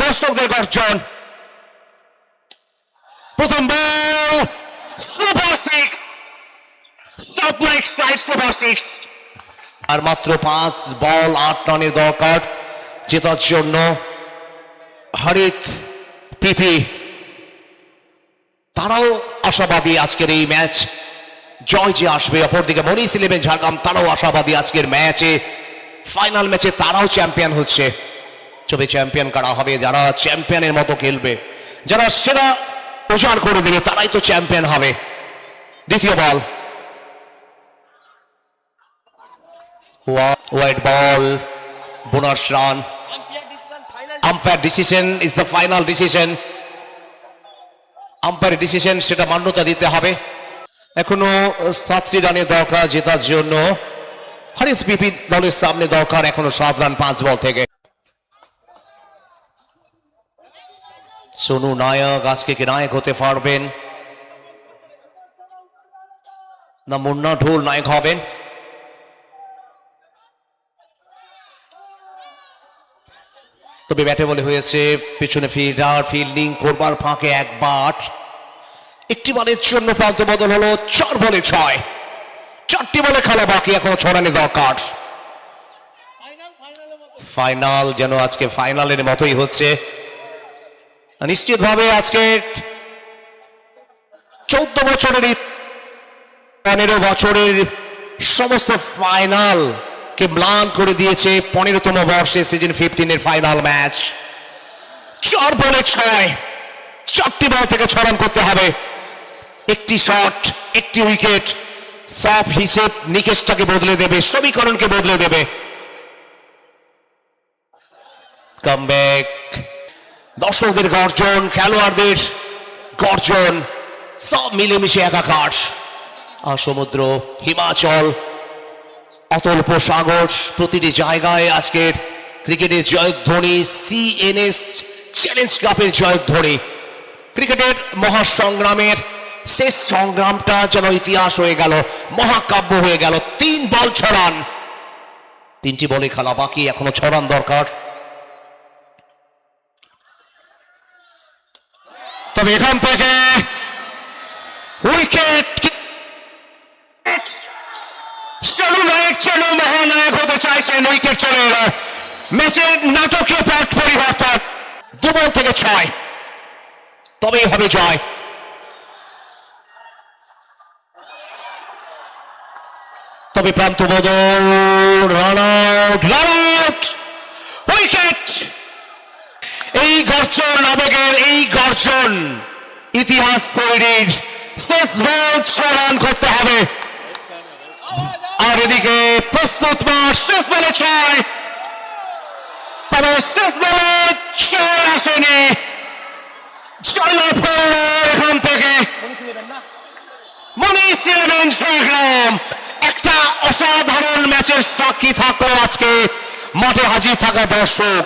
দর্শকদের গর্জন। প্রথম ball super six, stop like strike super six. আর মাত্র 5 বল 8 রানের দরকার জেতার জন্য। হরিত পিপি তারাও আশাবাদী আজকের এই ম্যাচ জয় যে আসবে। অপরদিকে মনিস ইলেভেন ঝাড়গ্রাম তারাও আশাবাদী আজকের ম্যাচে, ফাইনাল ম্যাচে তারাও চ্যাম্পিয়ন হচ্ছে। তবে চ্যাম্পিয়ন কারা হবে? যারা চ্যাম্পিয়নের মতো খেলবে, যারা সেরা প্রচার করে দেবে, তারাই তো চ্যাম্পিয়ন হবে। দ্বিতীয় ball wide ball, bonus run. Umpire decision is the final decision. Umpire decision সেটা মান্যতা দিতে হবে। এখনো 7টি রানের দরকার জেতার জন্য। হরিস পিপি দলের সামনে দরকার এখনো 7 রান 5 বল থেকে। সোনু নায়ক আজকে কি নায়ক হতে পারবেন না মুন্না ঢোল নায়ক হবেন? তবে ব্যাটে বলে হয়েছে, পিছনে ফিল্ডার ফিল্ডিং করবার ফাঁকে একবার একটি বলের জন্য প্রান্ত বদল হলো। 4 বলে 6, 4টি বলে খেলা বাকি, এখনো 6 রানের দরকার। ফাইনাল যেন আজকে ফাইনালের মতোই হচ্ছে। নিশ্চিতভাবে আজকে 14 বছরের 15 বছরের সমস্ত ফাইনাল কে ম্লান করে দিয়েছে 15তম বর্ষে সিজন 15 এর ফাইনাল ম্যাচ। 4 বলে 6, 4টি বল থেকে 6 রান করতে হবে। একটি শট, একটি উইকেট সব হিসেব নিকেশটাকে বদলে দেবে, সমীকরণকে বদলে দেবে। কামব্যাক, দর্শকদের গর্জন, খেলোয়াড়দের গর্জন, সব মিলেমিশে একাকার। আর সমুদ্র, হিমাচল, অতল উপসাগর, প্রতিটি জায়গায় আজকের ক্রিকেটের জয়ধ্বনি, সিএনএস চ্যালেঞ্জ কাপের জয়ধ্বনি। ক্রিকেটের মহাসংগ্রামের শেষ সংগ্রামটা যেন ইতিহাস হয়ে গেল, মহাকাব্য হয়ে গেল। 3 বল 6 রান, 3টি বলে খেলা বাকি, এখনো 6 রান দরকার। তবে এখান থেকে উইকেট, মহানায়ক হতে চাইছেন, উইকেট চলে এলো। ম্যাচের নাটকীয় পথ পরিবর্তন। 2 বল থেকে 6, তবেই হবে জয়। তবে প্রান্ত বদল, রান আউট, উইকেট। এই গর্জন, আবেগের এই গর্জন ইতিহাস তৈরির। শেষ বল 6 রান করতে হবে। আর এদিকে প্রস্তুত মাঠ, শেষ বলে 6, তবে শেষ বলে 6 আসেনি। এখান থেকে মনিস ইলেভেন ঝাড়গ্রাম একটা অসাধারণ ম্যাচের সাক্ষী থাকলো আজকে মাঠে হাজির থাকা দর্শক।